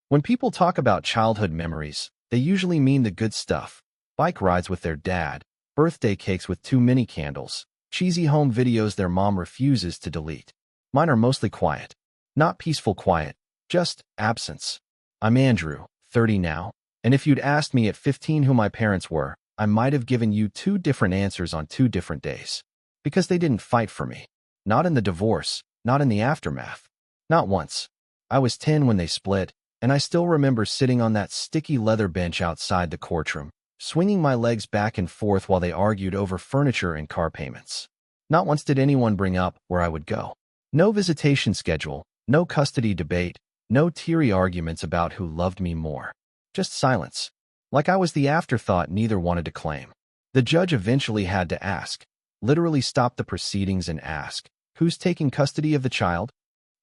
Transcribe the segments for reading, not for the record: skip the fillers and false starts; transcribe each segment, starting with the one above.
When people talk about childhood memories, they usually mean the good stuff. Bike rides with their dad, birthday cakes with too many candles, cheesy home videos their mom refuses to delete. Mine are mostly quiet. Not peaceful quiet, just absence. I'm Andrew, 30 now, and if you'd asked me at 15 who my parents were, I might have given you two different answers on 2 different days. Because they didn't fight for me. Not in the divorce, not in the aftermath. Not once. I was 10 when they split, and I still remember sitting on that sticky leather bench outside the courtroom, swinging my legs back and forth while they argued over furniture and car payments. Not once did anyone bring up where I would go. No visitation schedule, no custody debate, no teary arguments about who loved me more. Just silence. Like I was the afterthought neither wanted to claim. The judge eventually had to ask, literally stop the proceedings and ask, "Who's taking custody of the child?"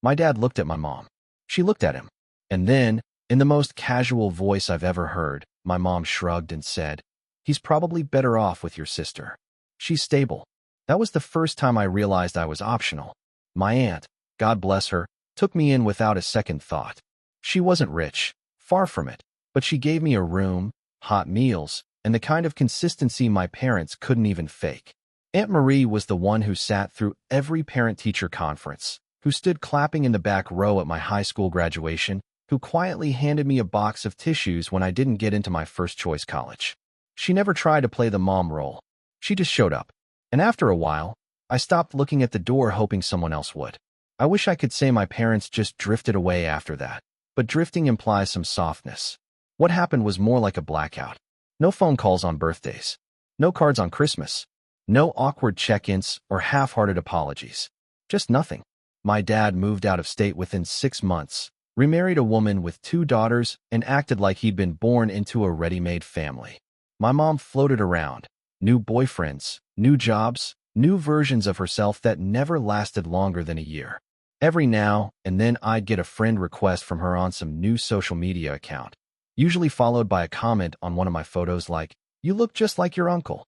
My dad looked at my mom. She looked at him. And then, in the most casual voice I've ever heard, my mom shrugged and said, "He's probably better off with your sister. She's stable." That was the first time I realized I was optional. My aunt, God bless her, took me in without a second thought. She wasn't rich, far from it, but she gave me a room, hot meals, and the kind of consistency my parents couldn't even fake. Aunt Marie was the one who sat through every parent-teacher conference, who stood clapping in the back row at my high school graduation, who quietly handed me a box of tissues when I didn't get into my first-choice college. She never tried to play the mom role. She just showed up. And after a while, I stopped looking at the door hoping someone else would. I wish I could say my parents just drifted away after that, but drifting implies some softness. What happened was more like a blackout. No phone calls on birthdays. No cards on Christmas. No awkward check-ins or half-hearted apologies. Just nothing. My dad moved out of state within 6 months, remarried a woman with 2 daughters, and acted like he'd been born into a ready-made family. My mom floated around. New boyfriends, new jobs, new versions of herself that never lasted longer than a year. Every now and then I'd get a friend request from her on some new social media account, usually followed by a comment on one of my photos like, "You look just like your uncle."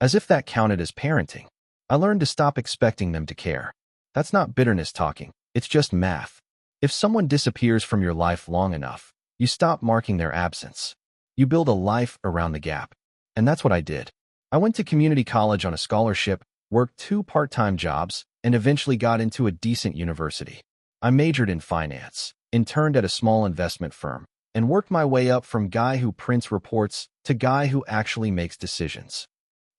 As if that counted as parenting. I learned to stop expecting them to care. That's not bitterness talking, it's just math. If someone disappears from your life long enough, you stop marking their absence. You build a life around the gap. And that's what I did. I went to community college on a scholarship, worked 2 part-time jobs, and eventually got into a decent university. I majored in finance, interned at a small investment firm, and worked my way up from guy who prints reports to guy who actually makes decisions.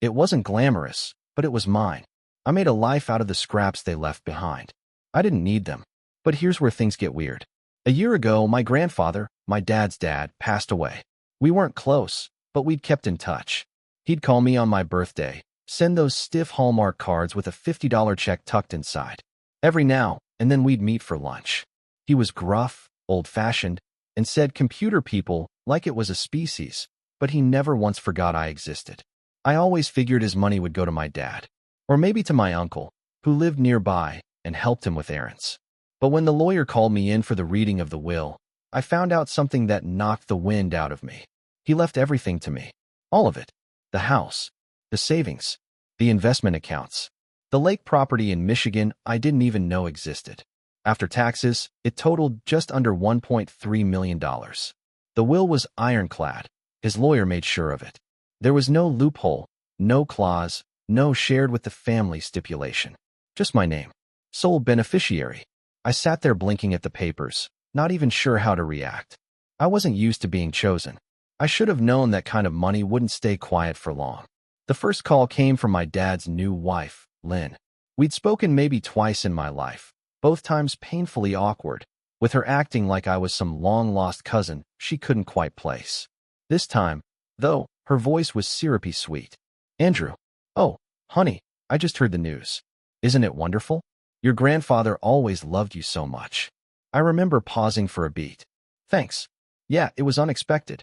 It wasn't glamorous, but it was mine. I made a life out of the scraps they left behind. I didn't need them. But here's where things get weird. A year ago, my grandfather, my dad's dad, passed away. We weren't close, but we'd kept in touch. He'd call me on my birthday, send those stiff Hallmark cards with a $50 check tucked inside. Every now and then we'd meet for lunch. He was gruff, old-fashioned, and said computer people like it was a species, but he never once forgot I existed. I always figured his money would go to my dad, or maybe to my uncle, who lived nearby and helped him with errands. But when the lawyer called me in for the reading of the will, I found out something that knocked the wind out of me. He left everything to me. All of it. The house, the savings, the investment accounts, the lake property in Michigan I didn't even know existed. After taxes, it totaled just under $1.3 million. The will was ironclad. His lawyer made sure of it. There was no loophole, no clause, no shared with the family stipulation. Just my name. Sole beneficiary. I sat there blinking at the papers, not even sure how to react. I wasn't used to being chosen. I should have known that kind of money wouldn't stay quiet for long. The first call came from my dad's new wife, Lynn. We'd spoken maybe twice in my life, both times painfully awkward, with her acting like I was some long-lost cousin she couldn't quite place. This time, though, her voice was syrupy sweet. "Andrew. Oh, honey, I just heard the news. Isn't it wonderful? Your grandfather always loved you so much." I remember pausing for a beat. "Thanks. Yeah, it was unexpected."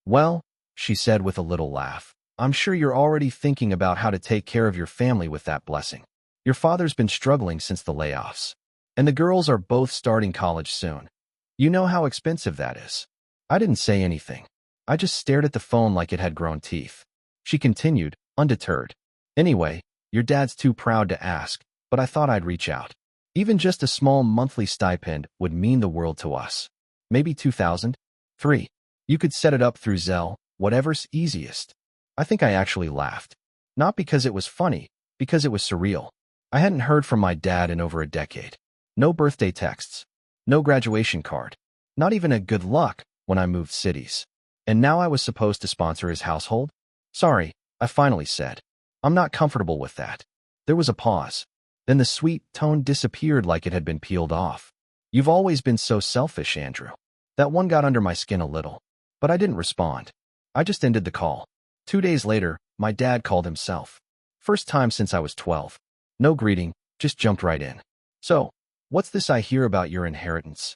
"Well," she said with a little laugh, "I'm sure you're already thinking about how to take care of your family with that blessing. Your father's been struggling since the layoffs. And the girls are both starting college soon. You know how expensive that is." I didn't say anything. I just stared at the phone like it had grown teeth. She continued, undeterred. "Anyway, your dad's too proud to ask, but I thought I'd reach out. Even just a small monthly stipend would mean the world to us. Maybe 2,000? 3. You could set it up through Zelle, whatever's easiest. I think I actually laughed. Not because it was funny, because it was surreal. I hadn't heard from my dad in over a decade. No birthday texts. No graduation card. Not even a good luck when I moved cities. And now I was supposed to sponsor his household? Sorry, I finally said. I'm not comfortable with that. There was a pause. Then the sweet tone disappeared like it had been peeled off. You've always been so selfish, Andrew. That one got under my skin a little. But I didn't respond. I just ended the call. 2 days later, my dad called himself. First time since I was 12. No greeting, just jumped right in. So, what's this I hear about your inheritance?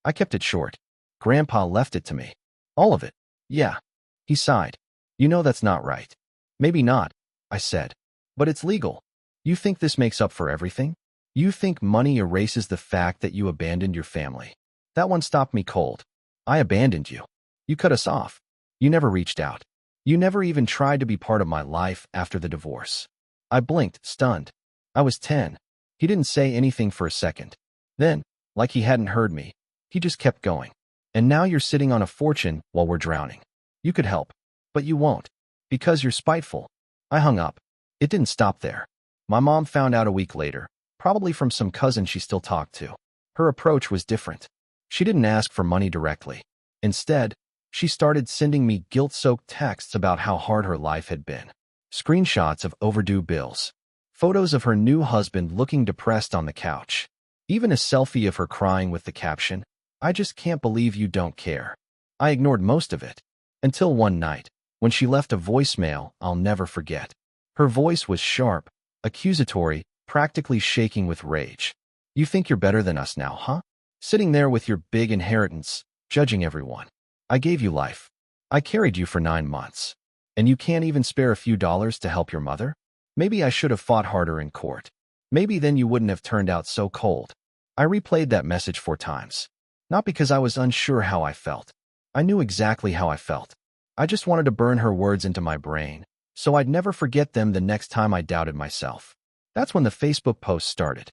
I kept it short. Grandpa left it to me. All of it. Yeah. He sighed. You know that's not right. Maybe not, I said. But it's legal. You think this makes up for everything? You think money erases the fact that you abandoned your family? That one stopped me cold. I abandoned you. You cut us off. You never reached out. You never even tried to be part of my life after the divorce. I blinked, stunned. I was 10. He didn't say anything for a second. Then, like he hadn't heard me, he just kept going. And now you're sitting on a fortune while we're drowning. You could help, but you won't, because you're spiteful. I hung up. It didn't stop there. My mom found out a week later, probably from some cousin she still talked to. Her approach was different. She didn't ask for money directly. Instead, she started sending me guilt-soaked texts about how hard her life had been. Screenshots of overdue bills. Photos of her new husband looking depressed on the couch. Even a selfie of her crying with the caption, "I just can't believe you don't care." I ignored most of it. Until one night, when she left a voicemail I'll never forget. Her voice was sharp, accusatory, practically shaking with rage. You think you're better than us now, huh? Sitting there with your big inheritance, judging everyone. I gave you life. I carried you for 9 months. And you can't even spare a few dollars to help your mother? Maybe I should have fought harder in court. Maybe then you wouldn't have turned out so cold. I replayed that message 4 times. Not because I was unsure how I felt. I knew exactly how I felt. I just wanted to burn her words into my brain, so I'd never forget them the next time I doubted myself. That's when the Facebook post started.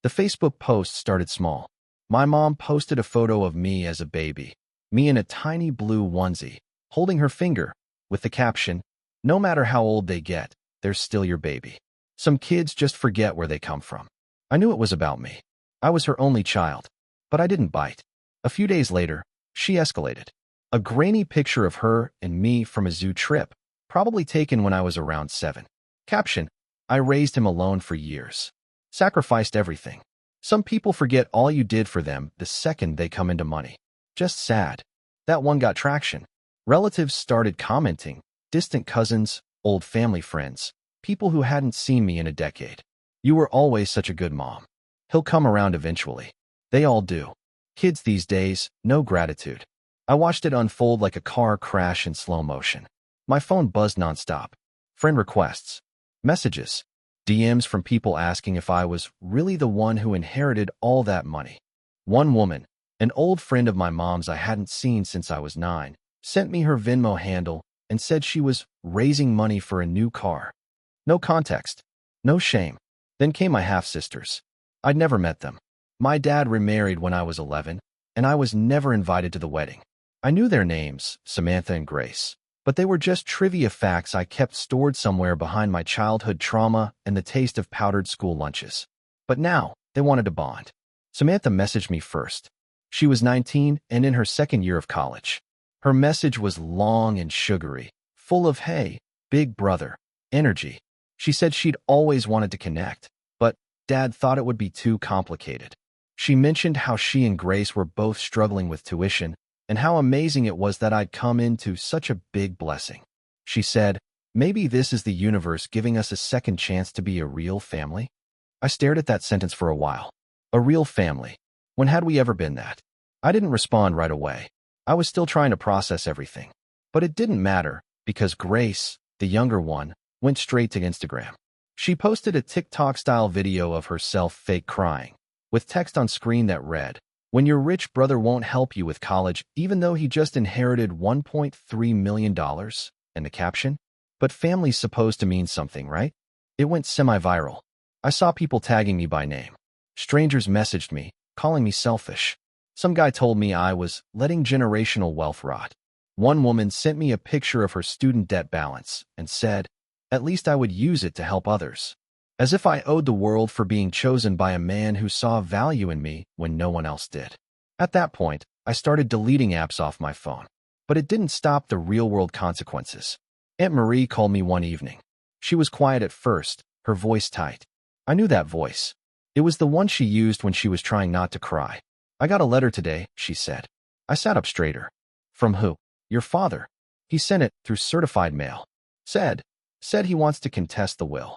The Facebook post started small. My mom posted a photo of me as a baby, me in a tiny blue onesie, holding her finger, with the caption, "No matter how old they get, they're still your baby." Some kids just forget where they come from. I knew it was about me. I was her only child, but I didn't bite. A few days later, she escalated. A grainy picture of her and me from a zoo trip, probably taken when I was around 7. Caption, "I raised him alone for years. Sacrificed everything. Some people forget all you did for them the second they come into money. Just sad." That one got traction. Relatives started commenting, distant cousins, old family friends, people who hadn't seen me in a decade. "You were always such a good mom. He'll come around eventually." They all do. Kids these days, no gratitude. I watched it unfold like a car crash in slow motion. My phone buzzed nonstop. Friend requests, messages, DMs from people asking if I was really the one who inherited all that money. One woman, an old friend of my mom's I hadn't seen since I was 9, sent me her Venmo handle and said she was raising money for a new car. No context, no shame. Then came my half-sisters. I'd never met them. My dad remarried when I was 11, and I was never invited to the wedding. I knew their names, Samantha and Grace, but they were just trivia facts I kept stored somewhere behind my childhood trauma and the taste of powdered school lunches. But now, they wanted to bond. Samantha messaged me first. She was 19 and in her second year of college. Her message was long and sugary, full of, "Hey, big brother," energy. She said she'd always wanted to connect, but Dad thought it would be too complicated. She mentioned how she and Grace were both struggling with tuition and how amazing it was that I'd come into such a big blessing. She said, "Maybe this is the universe giving us a second chance to be a real family." I stared at that sentence for a while. A real family. When had we ever been that? I didn't respond right away. I was still trying to process everything. But it didn't matter, because Grace, the younger one, went straight to Instagram. She posted a TikTok-style video of herself fake crying, with text on screen that read, "When your rich brother won't help you with college even though he just inherited $1.3 million, and the caption, "But family's supposed to mean something, right?" It went semi-viral. I saw people tagging me by name. Strangers messaged me, calling me selfish. Some guy told me I was letting generational wealth rot. One woman sent me a picture of her student debt balance and said, at least I would use it to help others. As if I owed the world for being chosen by a man who saw value in me when no one else did. At that point, I started deleting apps off my phone. But it didn't stop the real-world consequences. Aunt Marie called me one evening. She was quiet at first, her voice tight. I knew that voice. It was the one she used when she was trying not to cry. I got a letter today, she said. I sat up straighter. From who? Your father. He sent it through certified mail. Said he wants to contest the will.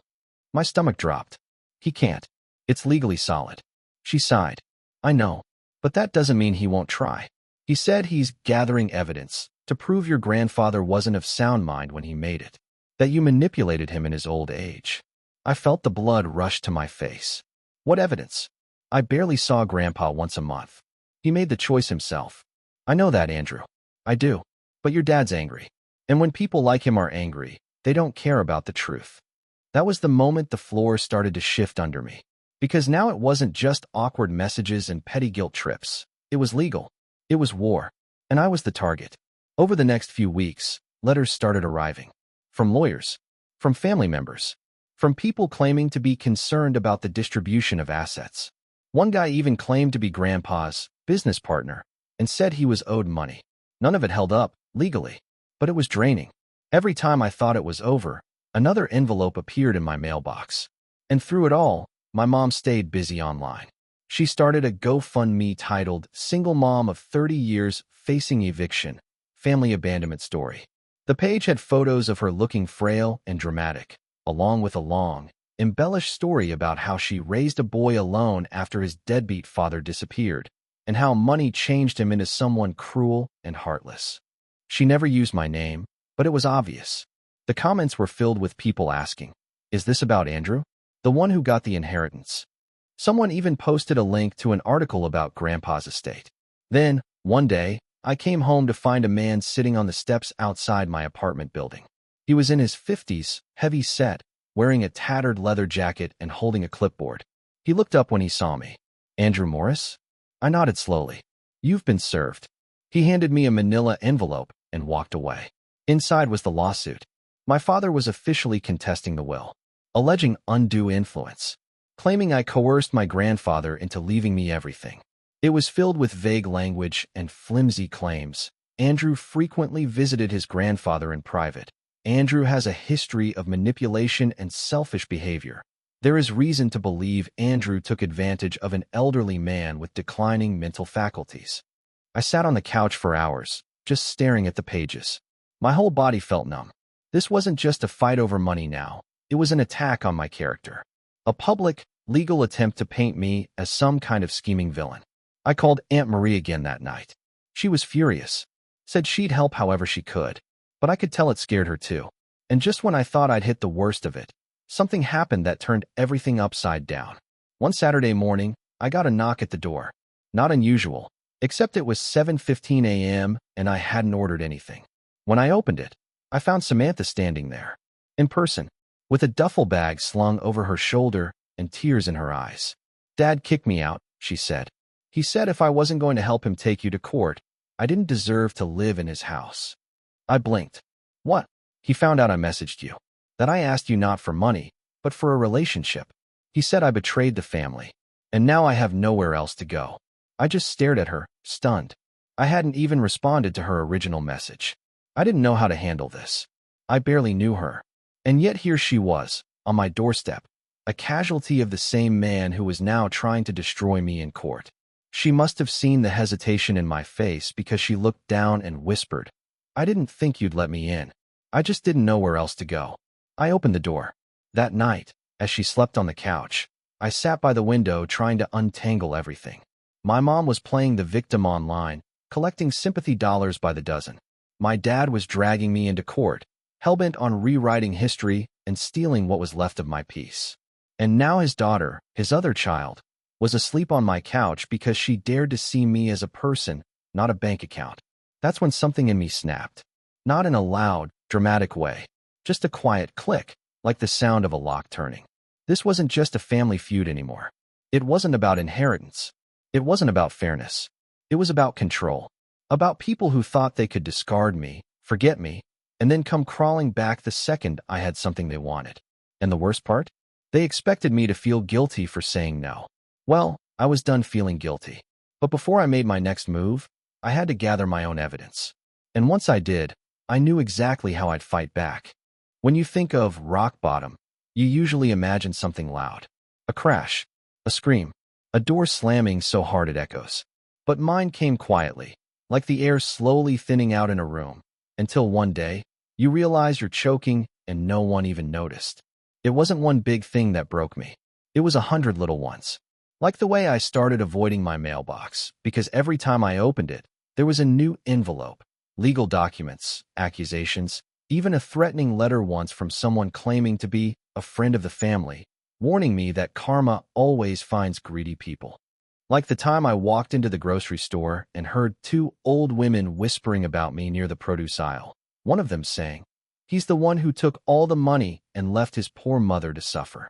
My stomach dropped. He can't. It's legally solid. She sighed. I know. But that doesn't mean he won't try. He said he's gathering evidence to prove your grandfather wasn't of sound mind when he made it. That you manipulated him in his old age. I felt the blood rush to my face. What evidence? I barely saw Grandpa once a month. He made the choice himself. I know that, Andrew. I do. But your dad's angry. And when people like him are angry, they don't care about the truth. That was the moment the floor started to shift under me. Because now it wasn't just awkward messages and petty guilt trips. It was legal. It was war. And I was the target. Over the next few weeks, letters started arriving. From lawyers. From family members. From people claiming to be concerned about the distribution of assets. One guy even claimed to be Grandpa's business partner and said he was owed money. None of it held up, legally. But it was draining. Every time I thought it was over, another envelope appeared in my mailbox. And through it all, my mom stayed busy online. She started a GoFundMe titled Single Mom of 30 Years Facing Eviction, Family Abandonment Story. The page had photos of her looking frail and dramatic, along with a long, embellished story about how she raised a boy alone after his deadbeat father disappeared, and how money changed him into someone cruel and heartless. She never used my name, but it was obvious. The comments were filled with people asking, is this about Andrew? The one who got the inheritance? Someone even posted a link to an article about Grandpa's estate. Then, one day, I came home to find a man sitting on the steps outside my apartment building. He was in his 50s, heavy set, wearing a tattered leather jacket and holding a clipboard. He looked up when he saw me. Andrew Morris? I nodded slowly. You've been served. He handed me a manila envelope and walked away. Inside was the lawsuit. My father was officially contesting the will, alleging undue influence, claiming I coerced my grandfather into leaving me everything. It was filled with vague language and flimsy claims. Andrew frequently visited his grandfather in private. Andrew has a history of manipulation and selfish behavior. There is reason to believe Andrew took advantage of an elderly man with declining mental faculties. I sat on the couch for hours, just staring at the pages. My whole body felt numb. This wasn't just a fight over money now. It was an attack on my character. A public, legal attempt to paint me as some kind of scheming villain. I called Aunt Marie again that night. She was furious. Said she'd help however she could. But I could tell it scared her too. And just when I thought I'd hit the worst of it, something happened that turned everything upside down. One Saturday morning, I got a knock at the door. Not unusual, except it was 7:15 a.m. and I hadn't ordered anything. When I opened it, I found Samantha standing there. In person, with a duffel bag slung over her shoulder and tears in her eyes. Dad kicked me out, she said. He said if I wasn't going to help him take you to court, I didn't deserve to live in his house. I blinked. What? He found out I messaged you. That I asked you not for money, but for a relationship. He said I betrayed the family. And now I have nowhere else to go. I just stared at her, stunned. I hadn't even responded to her original message. I didn't know how to handle this. I barely knew her. And yet here she was, on my doorstep, a casualty of the same man who was now trying to destroy me in court. She must have seen the hesitation in my face because she looked down and whispered, I didn't think you'd let me in. I just didn't know where else to go. I opened the door. That night, as she slept on the couch, I sat by the window trying to untangle everything. My mom was playing the victim online, collecting sympathy dollars by the dozen. My dad was dragging me into court, hellbent on rewriting history and stealing what was left of my peace. And now his daughter, his other child, was asleep on my couch because she dared to see me as a person, not a bank account. That's when something in me snapped. Not in a loud, dramatic way. Just a quiet click, like the sound of a lock turning. This wasn't just a family feud anymore. It wasn't about inheritance. It wasn't about fairness. It was about control. About people who thought they could discard me, forget me, and then come crawling back the second I had something they wanted. And the worst part? They expected me to feel guilty for saying no. Well, I was done feeling guilty. But before I made my next move, I had to gather my own evidence. And once I did, I knew exactly how I'd fight back. When you think of rock bottom, you usually imagine something loud. A crash, a scream, a door slamming so hard it echoes. But mine came quietly, like the air slowly thinning out in a room, until one day, you realize you're choking and no one even noticed. It wasn't one big thing that broke me. It was 100 little ones. Like the way I started avoiding my mailbox, because every time I opened it, there was a new envelope, legal documents, accusations, even a threatening letter once from someone claiming to be a friend of the family, warning me that karma always finds greedy people. Like the time I walked into the grocery store and heard two old women whispering about me near the produce aisle, one of them saying, "He's the one who took all the money and left his poor mother to suffer."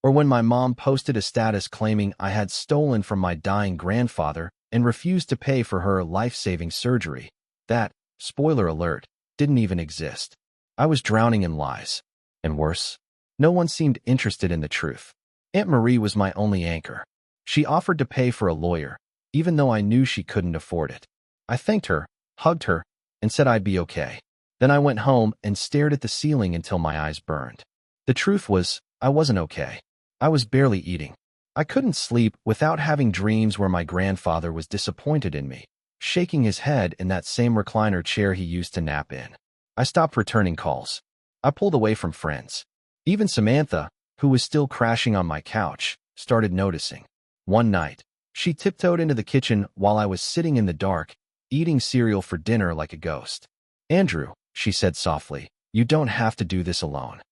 Or when my mom posted a status claiming I had stolen from my dying grandfather and refused to pay for her life-saving surgery, that, spoiler alert, didn't even exist. I was drowning in lies. And worse, no one seemed interested in the truth. Aunt Marie was my only anchor. She offered to pay for a lawyer, even though I knew she couldn't afford it. I thanked her, hugged her, and said I'd be okay. Then I went home and stared at the ceiling until my eyes burned. The truth was, I wasn't okay. I was barely eating. I couldn't sleep without having dreams where my grandfather was disappointed in me, shaking his head in that same recliner chair he used to nap in. I stopped returning calls. I pulled away from friends. Even Samantha, who was still crashing on my couch, started noticing. One night, she tiptoed into the kitchen while I was sitting in the dark, eating cereal for dinner like a ghost. "Andrew," she said softly, "you don't have to do this alone."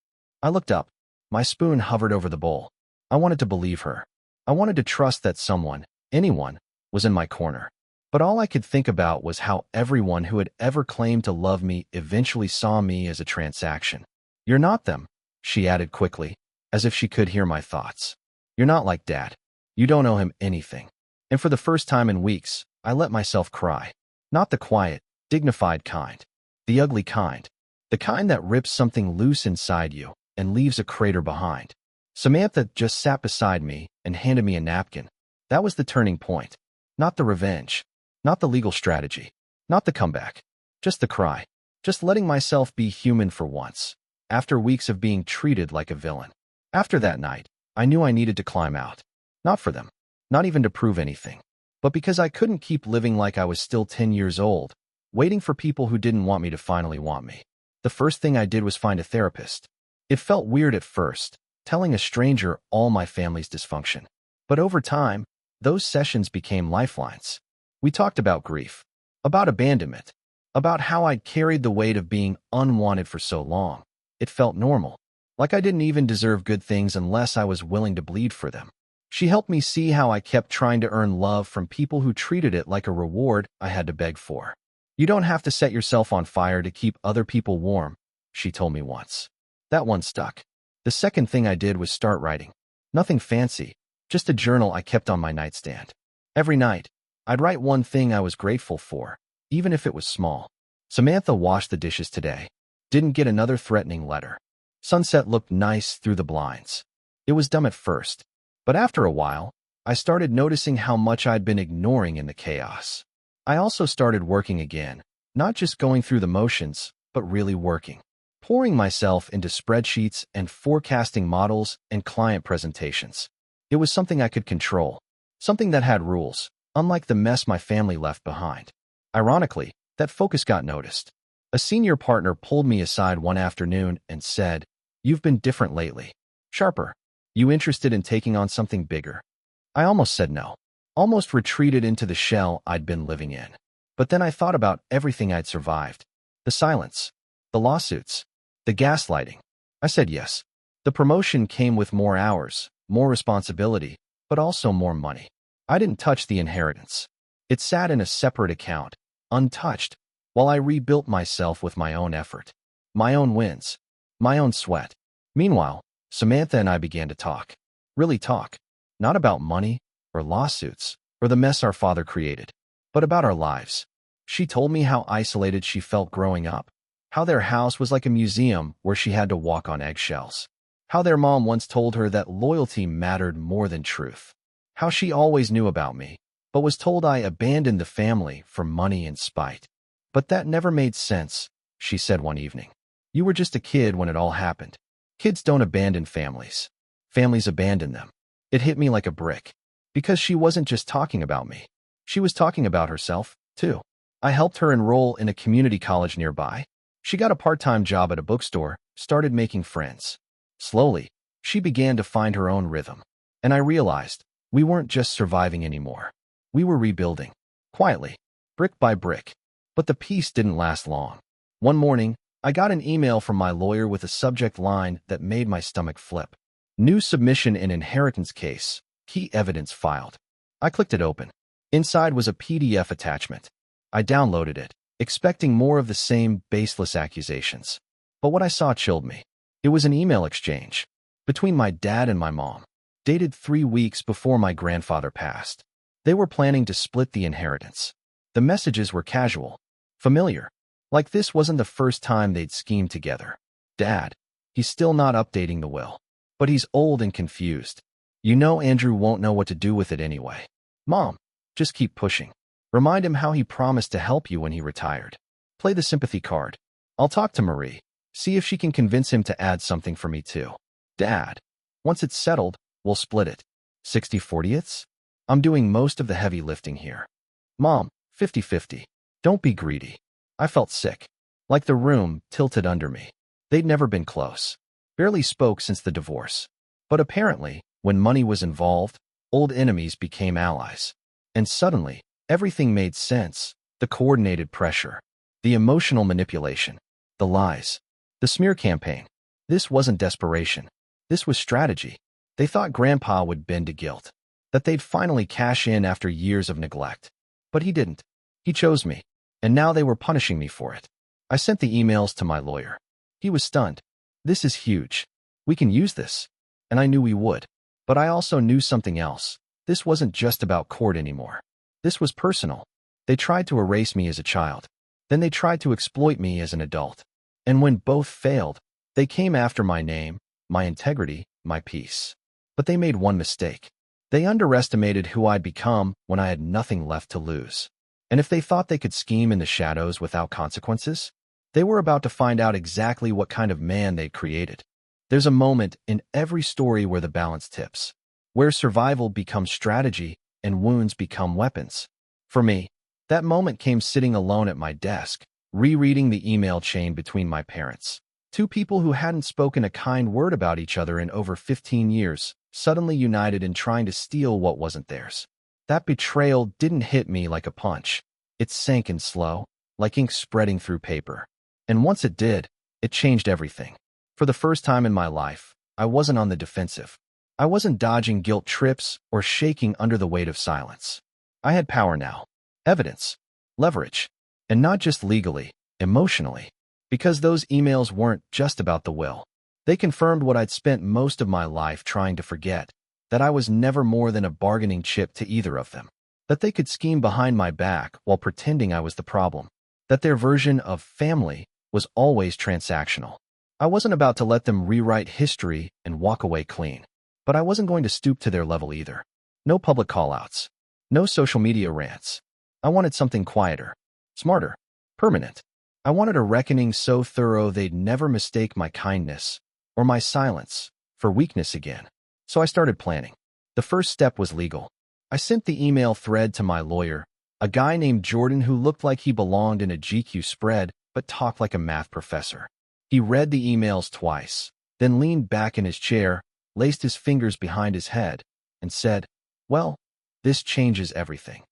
I looked up. My spoon hovered over the bowl. I wanted to believe her. I wanted to trust that someone, anyone, was in my corner. But all I could think about was how everyone who had ever claimed to love me eventually saw me as a transaction. "You're not them," she added quickly, as if she could hear my thoughts. "You're not like Dad. You don't owe him anything." And for the first time in weeks, I let myself cry. Not the quiet, dignified kind. The ugly kind. The kind that rips something loose inside you and leaves a crater behind. Samantha just sat beside me and handed me a napkin. That was the turning point. Not the revenge. Not the legal strategy. Not the comeback. Just the cry. Just letting myself be human for once, after weeks of being treated like a villain. After that night, I knew I needed to climb out. Not for them. Not even to prove anything. But because I couldn't keep living like I was still 10 years old, waiting for people who didn't want me to finally want me. The first thing I did was find a therapist. It felt weird at first, telling a stranger all my family's dysfunction. But over time, those sessions became lifelines. We talked about grief, about abandonment, about how I'd carried the weight of being unwanted for so long. It felt normal, like I didn't even deserve good things unless I was willing to bleed for them. She helped me see how I kept trying to earn love from people who treated it like a reward I had to beg for. "You don't have to set yourself on fire to keep other people warm," she told me once. That one stuck. The second thing I did was start writing. Nothing fancy, just a journal I kept on my nightstand. Every night, I'd write one thing I was grateful for, even if it was small. Samantha washed the dishes today. Didn't get another threatening letter. Sunset looked nice through the blinds. It was dumb at first, but after a while, I started noticing how much I'd been ignoring in the chaos. I also started working again, not just going through the motions, but really working. Pouring myself into spreadsheets and forecasting models and client presentations. It was something I could control, something that had rules, unlike the mess my family left behind. Ironically, that focus got noticed. A senior partner pulled me aside one afternoon and said, "You've been different lately. Sharper. You interested in taking on something bigger?" I almost said no. Almost retreated into the shell I'd been living in. But then I thought about everything I'd survived. The silence. The lawsuits. The gaslighting. I said yes. The promotion came with more hours, more responsibility, but also more money. I didn't touch the inheritance. It sat in a separate account, untouched, while I rebuilt myself with my own effort. My own wins. My own sweat. Meanwhile, Samantha and I began to talk. Really talk. Not about money, or lawsuits, or the mess our father created, but about our lives. She told me how isolated she felt growing up, how their house was like a museum where she had to walk on eggshells, how their mom once told her that loyalty mattered more than truth, how she always knew about me, but was told I abandoned the family for money and spite. But that never made sense, she said one evening. You were just a kid when it all happened. Kids don't abandon families. Families abandon them. It hit me like a brick. Because she wasn't just talking about me. She was talking about herself, too. I helped her enroll in a community college nearby. She got a part-time job at a bookstore, started making friends. Slowly, she began to find her own rhythm. And I realized we weren't just surviving anymore. We were rebuilding. Quietly. Brick by brick. But the peace didn't last long. One morning, I got an email from my lawyer with a subject line that made my stomach flip. New submission in inheritance case. Key evidence filed. I clicked it open. Inside was a PDF attachment. I downloaded it, expecting more of the same baseless accusations. But what I saw chilled me. It was an email exchange between my dad and my mom, dated 3 weeks before my grandfather passed. They were planning to split the inheritance. The messages were casual, familiar, like this wasn't the first time they'd schemed together. Dad, he's still not updating the will, but he's old and confused. You know Andrew won't know what to do with it anyway. Mom, just keep pushing. Remind him how he promised to help you when he retired. Play the sympathy card. I'll talk to Marie, see if she can convince him to add something for me too. Dad, once it's settled, we'll split it. 60/40ths? I'm doing most of the heavy lifting here. Mom, 50/50. Don't be greedy. I felt sick. Like the room tilted under me. They'd never been close. Barely spoke since the divorce. But apparently, when money was involved, old enemies became allies. And suddenly, everything made sense. The coordinated pressure, the emotional manipulation, the lies, the smear campaign. This wasn't desperation. This was strategy. They thought Grandpa would bend to guilt, that they'd finally cash in after years of neglect. But he didn't. He chose me, and now they were punishing me for it. I sent the emails to my lawyer. He was stunned. This is huge. We can use this. And I knew we would. But I also knew something else. This wasn't just about court anymore. This was personal. They tried to erase me as a child. Then they tried to exploit me as an adult. And when both failed, they came after my name, my integrity, my peace. But they made one mistake. They underestimated who I'd become when I had nothing left to lose. And if they thought they could scheme in the shadows without consequences, they were about to find out exactly what kind of man they'd created. There's a moment in every story where the balance tips, where survival becomes strategy and wounds become weapons. For me, that moment came sitting alone at my desk, rereading the email chain between my parents. Two people who hadn't spoken a kind word about each other in over 15 years, suddenly united in trying to steal what wasn't theirs. That betrayal didn't hit me like a punch. It sank in slow, like ink spreading through paper. And once it did, it changed everything. For the first time in my life, I wasn't on the defensive. I wasn't dodging guilt trips or shaking under the weight of silence. I had power now. Evidence. Leverage. And not just legally, emotionally. Because those emails weren't just about the will. They confirmed what I'd spent most of my life trying to forget, that I was never more than a bargaining chip to either of them. That they could scheme behind my back while pretending I was the problem. That their version of family was always transactional. I wasn't about to let them rewrite history and walk away clean. But I wasn't going to stoop to their level either. No public callouts. No social media rants. I wanted something quieter, smarter, permanent. I wanted a reckoning so thorough they'd never mistake my kindness or my silence for weakness again. So I started planning. The first step was legal. I sent the email thread to my lawyer, a guy named Jordan who looked like he belonged in a GQ spread but talked like a math professor. He read the emails twice, then leaned back in his chair, laced his fingers behind his head, and said, "Well, this changes everything."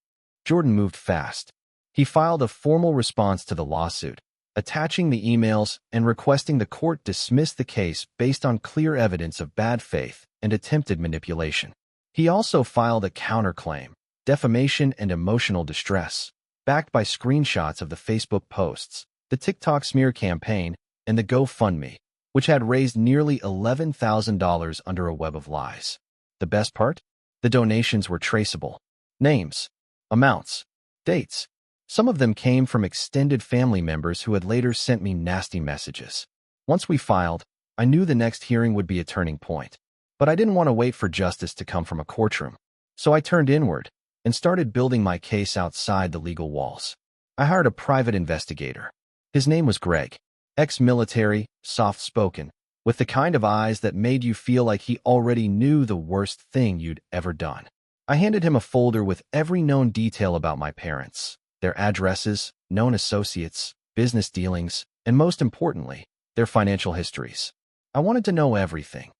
Jordan moved fast. He filed a formal response to the lawsuit, attaching the emails and requesting the court dismiss the case based on clear evidence of bad faith and attempted manipulation. He also filed a counterclaim, defamation and emotional distress, backed by screenshots of the Facebook posts, the TikTok smear campaign, and the GoFundMe, which had raised nearly $11,000 under a web of lies. The best part? The donations were traceable. Names, amounts, Dates. Some of them came from extended family members who had later sent me nasty messages. Once we filed, I knew the next hearing would be a turning point. But I didn't want to wait for justice to come from a courtroom. So I turned inward and started building my case outside the legal walls. I hired a private investigator. His name was Greg. Ex-military, soft-spoken, with the kind of eyes that made you feel like he already knew the worst thing you'd ever done. I handed him a folder with every known detail about my parents, their addresses, known associates, business dealings, and most importantly, their financial histories. I wanted to know everything: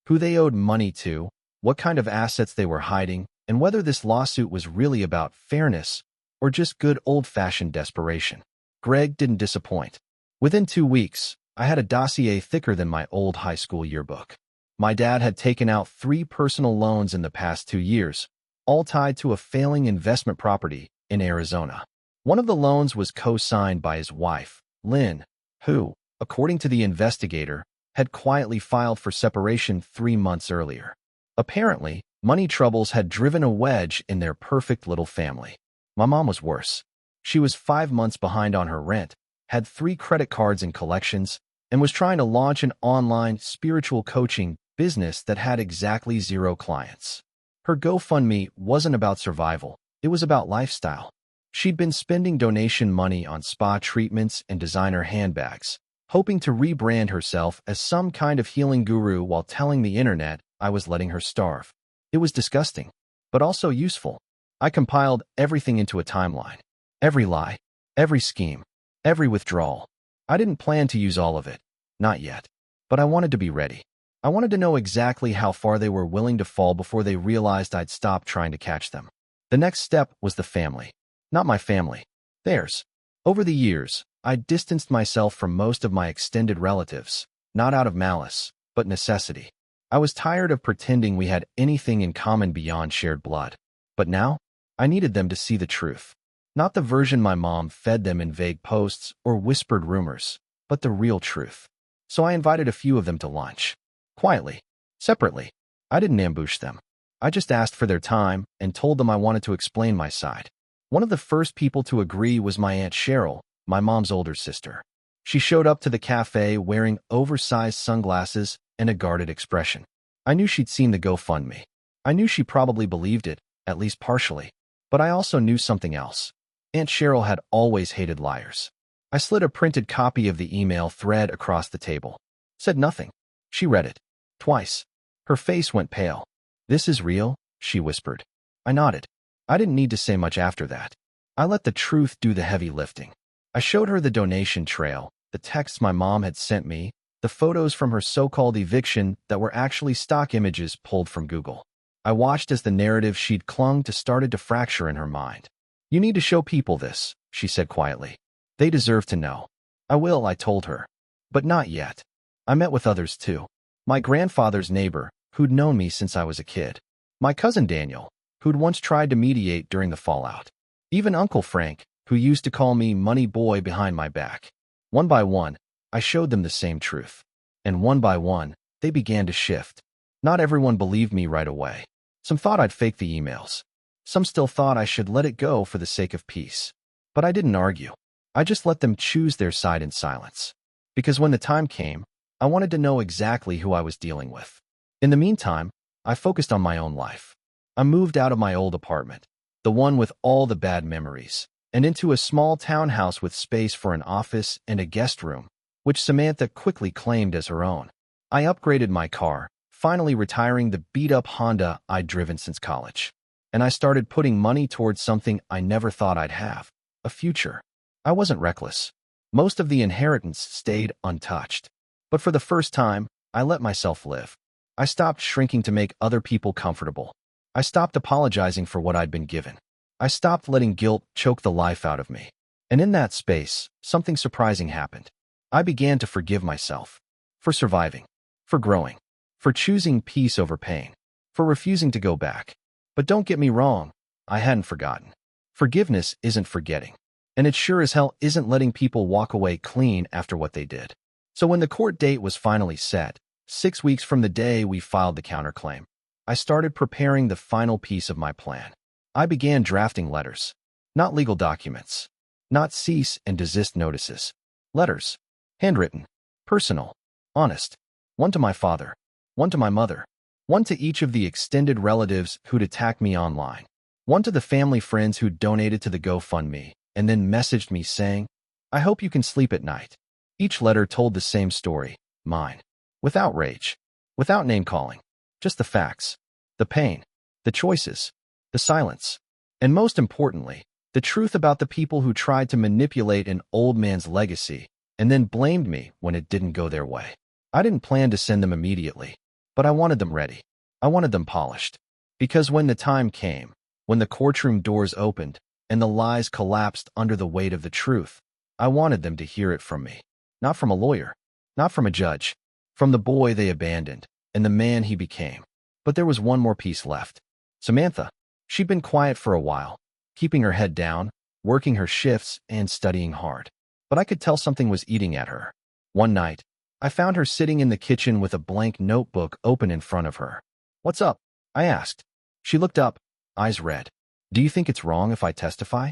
who they owed money to, what kind of assets they were hiding, and whether this lawsuit was really about fairness or just good old-fashioned desperation. Greg didn't disappoint. Within 2 weeks, I had a dossier thicker than my old high school yearbook. My dad had taken out 3 personal loans in the past 2 years, all tied to a failing investment property in Arizona. One of the loans was co-signed by his wife, Lynn, who, according to the investigator, had quietly filed for separation 3 months earlier. Apparently, money troubles had driven a wedge in their perfect little family. My mom was worse. She was 5 months behind on her rent, had 3 credit cards in collections, and was trying to launch an online spiritual coaching business that had exactly 0 clients. Her GoFundMe wasn't about survival, it was about lifestyle. She'd been spending donation money on spa treatments and designer handbags, hoping to rebrand herself as some kind of healing guru while telling the internet I was letting her starve. It was disgusting, but also useful. I compiled everything into a timeline. Every lie, every scheme, every withdrawal. I didn't plan to use all of it. Not yet. But I wanted to be ready. I wanted to know exactly how far they were willing to fall before they realized I'd stopped trying to catch them. The next step was the family. Not my family. Theirs. Over the years, I distanced myself from most of my extended relatives, not out of malice, but necessity. I was tired of pretending we had anything in common beyond shared blood. But now, I needed them to see the truth. Not the version my mom fed them in vague posts or whispered rumors, but the real truth. So I invited a few of them to lunch. Quietly. Separately. I didn't ambush them. I just asked for their time and told them I wanted to explain my side. One of the first people to agree was my Aunt Cheryl, my mom's older sister. She showed up to the cafe wearing oversized sunglasses and a guarded expression. I knew she'd seen the GoFundMe. I knew she probably believed it, at least partially. But I also knew something else. Aunt Cheryl had always hated liars. I slid a printed copy of the email thread across the table. Said nothing. She read it. Twice. Her face went pale. "This is real?" she whispered. I nodded. I didn't need to say much after that. I let the truth do the heavy lifting. I showed her the donation trail, the texts my mom had sent me, the photos from her so-called eviction that were actually stock images pulled from Google. I watched as the narrative she'd clung to started to fracture in her mind. "You need to show people this," she said quietly. "They deserve to know." "I will," I told her. But not yet. I met with others too. My grandfather's neighbor, who'd known me since I was a kid. My cousin Daniel, who'd once tried to mediate during the fallout. Even Uncle Frank, who used to call me Money Boy behind my back. One by one, I showed them the same truth. And one by one, they began to shift. Not everyone believed me right away. Some thought I'd fake the emails. Some still thought I should let it go for the sake of peace. But I didn't argue. I just let them choose their side in silence. Because when the time came, I wanted to know exactly who I was dealing with. In the meantime, I focused on my own life. I moved out of my old apartment, the one with all the bad memories, and into a small townhouse with space for an office and a guest room, which Samantha quickly claimed as her own. I upgraded my car, finally retiring the beat-up Honda I'd driven since college. And I started putting money towards something I never thought I'd have, a future. I wasn't reckless. Most of the inheritance stayed untouched. But for the first time, I let myself live. I stopped shrinking to make other people comfortable. I stopped apologizing for what I'd been given. I stopped letting guilt choke the life out of me. And in that space, something surprising happened. I began to forgive myself. For surviving. For growing. For choosing peace over pain. For refusing to go back. But don't get me wrong, I hadn't forgotten. Forgiveness isn't forgetting. And it sure as hell isn't letting people walk away clean after what they did. So when the court date was finally set, 6 weeks from the day we filed the counterclaim, I started preparing the final piece of my plan. I began drafting letters. Not legal documents. Not cease and desist notices. Letters. Handwritten. Personal. Honest. One to my father. One to my mother. One to each of the extended relatives who'd attacked me online. One to the family friends who donated to the GoFundMe and then messaged me saying, "I hope you can sleep at night." Each letter told the same story, mine. Without rage. Without name-calling. Just the facts. The pain. The choices. The silence. And most importantly, the truth about the people who tried to manipulate an old man's legacy and then blamed me when it didn't go their way. I didn't plan to send them immediately, but I wanted them ready. I wanted them polished. Because when the time came, when the courtroom doors opened and the lies collapsed under the weight of the truth, I wanted them to hear it from me. Not from a lawyer, not from a judge, from the boy they abandoned and the man he became. But there was one more piece left. Samantha. She'd been quiet for a while, keeping her head down, working her shifts, and studying hard. But I could tell something was eating at her. One night, I found her sitting in the kitchen with a blank notebook open in front of her. "What's up?" I asked. She looked up, eyes red. "Do you think it's wrong if I testify?"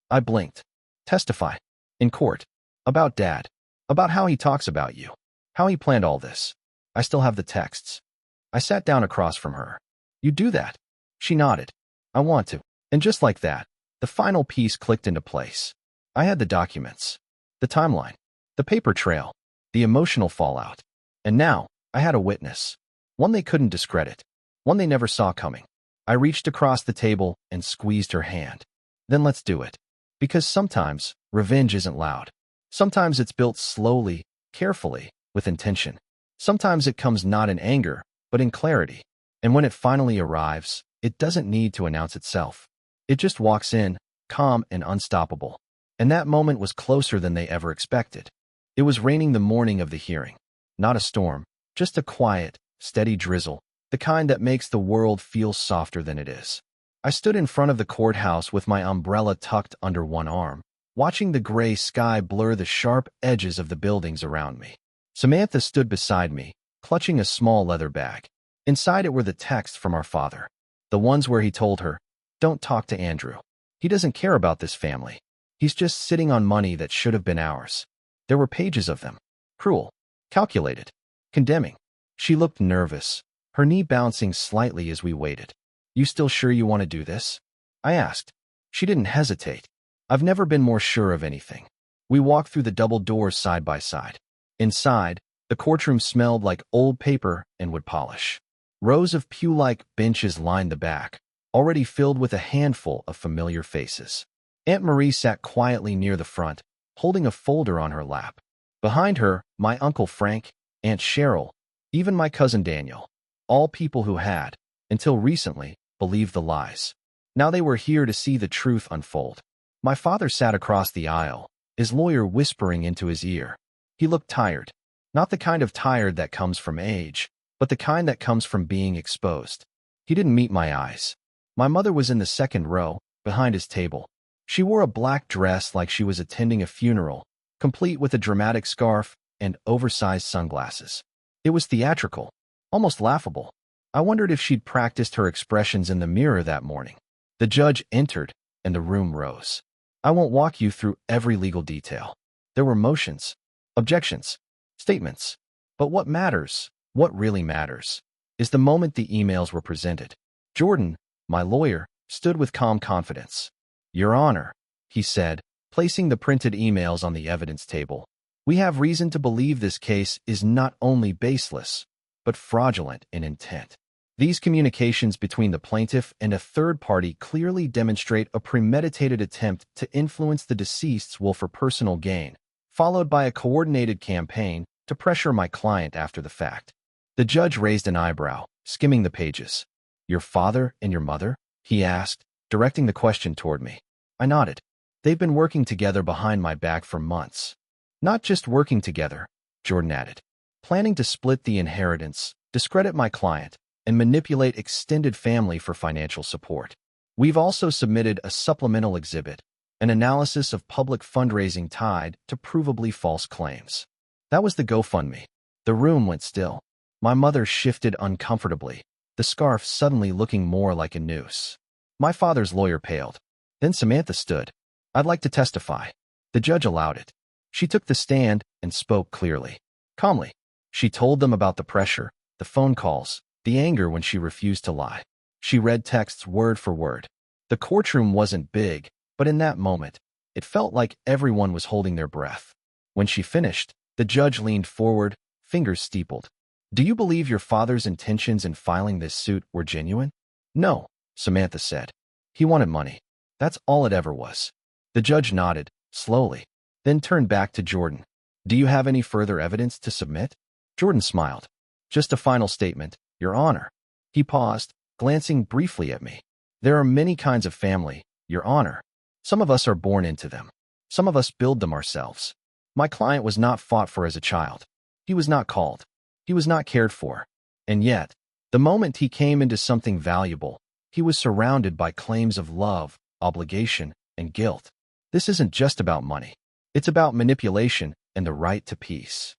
I blinked. "Testify? In court? About Dad? About how he talks about you? How he planned all this? I still have the texts." I sat down across from her. "You do that?" She nodded. "I want to." And just like that, the final piece clicked into place. I had the documents, the timeline, the paper trail, the emotional fallout. And now, I had a witness. One they couldn't discredit. One they never saw coming. I reached across the table and squeezed her hand. "Then let's do it." Because sometimes, revenge isn't loud. Sometimes it's built slowly, carefully, with intention. Sometimes it comes not in anger, but in clarity. And when it finally arrives, it doesn't need to announce itself. It just walks in, calm and unstoppable. And that moment was closer than they ever expected. It was raining the morning of the hearing. Not a storm, just a quiet, steady drizzle, the kind that makes the world feel softer than it is. I stood in front of the courthouse with my umbrella tucked under one arm, watching the gray sky blur the sharp edges of the buildings around me. Samantha stood beside me, clutching a small leather bag. Inside it were the texts from our father. The ones where he told her, "Don't talk to Andrew. He doesn't care about this family. He's just sitting on money that should have been ours." There were pages of them. Cruel. Calculated. Condemning. She looked nervous, her knee bouncing slightly as we waited. "You still sure you want to do this?" I asked. She didn't hesitate. I've never been more sure of anything. We walked through the double doors side by side. Inside, the courtroom smelled like old paper and wood polish. Rows of pew-like benches lined the back, already filled with a handful of familiar faces. Aunt Marie sat quietly near the front, holding a folder on her lap. Behind her, my Uncle Frank, Aunt Cheryl, even my cousin Daniel, all people who had, until recently, believed the lies. Now they were here to see the truth unfold. My father sat across the aisle, his lawyer whispering into his ear. He looked tired. Not the kind of tired that comes from age, but the kind that comes from being exposed. He didn't meet my eyes. My mother was in the second row, behind his table. She wore a black dress like she was attending a funeral, complete with a dramatic scarf and oversized sunglasses. It was theatrical, almost laughable. I wondered if she'd practiced her expressions in the mirror that morning. The judge entered, and the room rose. I won't walk you through every legal detail. There were motions, objections, statements. But what matters, what really matters, is the moment the emails were presented. Jordan, my lawyer, stood with calm confidence. "Your Honor," he said, placing the printed emails on the evidence table, "we have reason to believe this case is not only baseless, but fraudulent in intent. These communications between the plaintiff and a third party clearly demonstrate a premeditated attempt to influence the deceased's will for personal gain, followed by a coordinated campaign to pressure my client after the fact." The judge raised an eyebrow, skimming the pages. "Your father and your mother?" he asked, directing the question toward me. I nodded. "They've been working together behind my back for months." "Not just working together," Jordan added. "Planning to split the inheritance, discredit my client, and manipulate extended family for financial support. We've also submitted a supplemental exhibit, an analysis of public fundraising tied to provably false claims." That was the GoFundMe. The room went still. My mother shifted uncomfortably, the scarf suddenly looking more like a noose. My father's lawyer paled. Then Samantha stood. "I'd like to testify." The judge allowed it. She took the stand and spoke clearly. Calmly, she told them about the pressure, the phone calls, the anger when she refused to lie. She read texts word for word. The courtroom wasn't big, but in that moment, it felt like everyone was holding their breath. When she finished, the judge leaned forward, fingers steepled. "Do you believe your father's intentions in filing this suit were genuine?" "No," Samantha said. "He wanted money. That's all it ever was." The judge nodded, slowly, then turned back to Jordan. "Do you have any further evidence to submit?" Jordan smiled. "Just a final statement, Your Honor." He paused, glancing briefly at me. "There are many kinds of family, Your Honor. Some of us are born into them. Some of us build them ourselves. My client was not fought for as a child. He was not called. He was not cared for. And yet, the moment he came into something valuable, he was surrounded by claims of love, obligation, and guilt. This isn't just about money. It's about manipulation and the right to peace."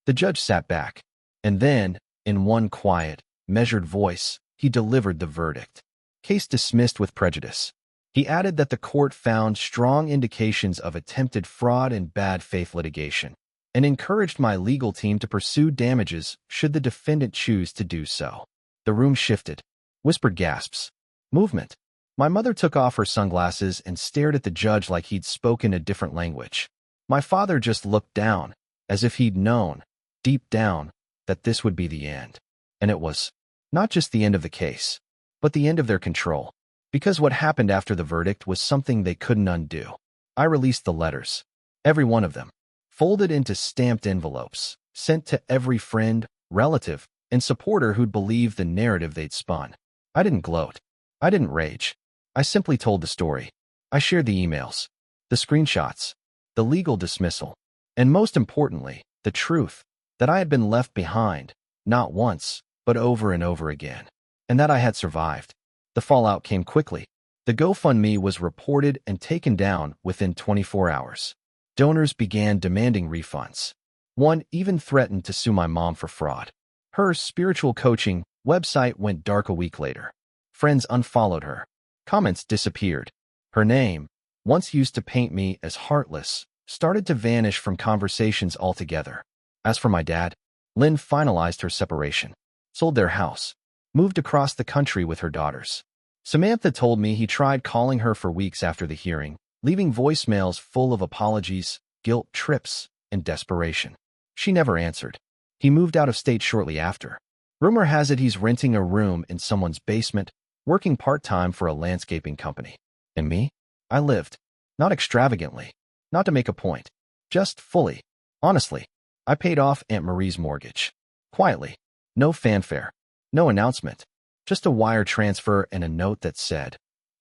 The judge sat back, and then, in one quiet, measured voice, he delivered the verdict. Case dismissed with prejudice. He added that the court found strong indications of attempted fraud and bad faith litigation, and encouraged my legal team to pursue damages should the defendant choose to do so. The room shifted. Whispered gasps. Movement. My mother took off her sunglasses and stared at the judge like he'd spoken a different language. My father just looked down, as if he'd known, deep down, that this would be the end. And it was. Not just the end of the case, but the end of their control. Because what happened after the verdict was something they couldn't undo. I released the letters. Every one of them. Folded into stamped envelopes. Sent to every friend, relative, and supporter who'd believed the narrative they'd spun. I didn't gloat. I didn't rage. I simply told the story. I shared the emails, the screenshots, the legal dismissal, and most importantly, the truth, that I had been left behind, not once, but over and over again, and that I had survived. The fallout came quickly. The GoFundMe was reported and taken down within 24 hours. Donors began demanding refunds. One even threatened to sue my mom for fraud. Her spiritual coaching website went dark a week later. Friends unfollowed her. Comments disappeared. Her name, once used to paint me as heartless, started to vanish from conversations altogether. As for my dad, Lynn finalized her separation, sold their house, moved across the country with her daughters. Samantha told me he tried calling her for weeks after the hearing, leaving voicemails full of apologies, guilt trips, and desperation. She never answered. He moved out of state shortly after. Rumor has it he's renting a room in someone's basement, working part-time for a landscaping company. And me? I lived. Not extravagantly. Not to make a point. Just fully. Honestly. I paid off Aunt Marie's mortgage. Quietly. No fanfare. No announcement. Just a wire transfer and a note that said,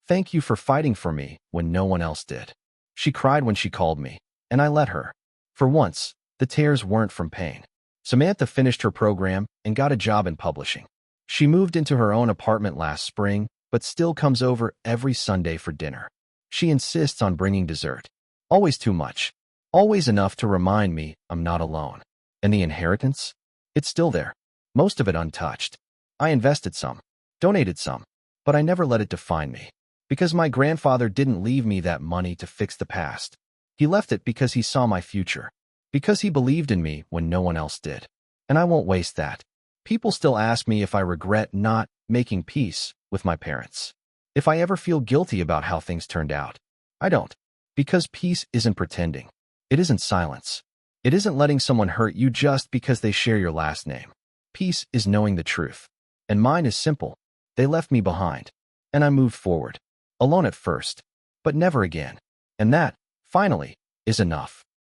"Thank you for fighting for me when no one else did." She cried when she called me, and I let her. For once, the tears weren't from pain. Samantha finished her program and got a job in publishing. She moved into her own apartment last spring, but still comes over every Sunday for dinner. She insists on bringing dessert. Always too much. Always enough to remind me I'm not alone. And the inheritance? It's still there. Most of it untouched. I invested some, donated some, but I never let it define me. Because my grandfather didn't leave me that money to fix the past. He left it because he saw my future. Because he believed in me when no one else did. And I won't waste that. People still ask me if I regret not making peace with my parents. If I ever feel guilty about how things turned out. I don't. Because peace isn't pretending. It isn't silence. It isn't letting someone hurt you just because they share your last name. Peace is knowing the truth. And mine is simple. They left me behind. And I moved forward. Alone at first. But never again. And that, finally, is enough.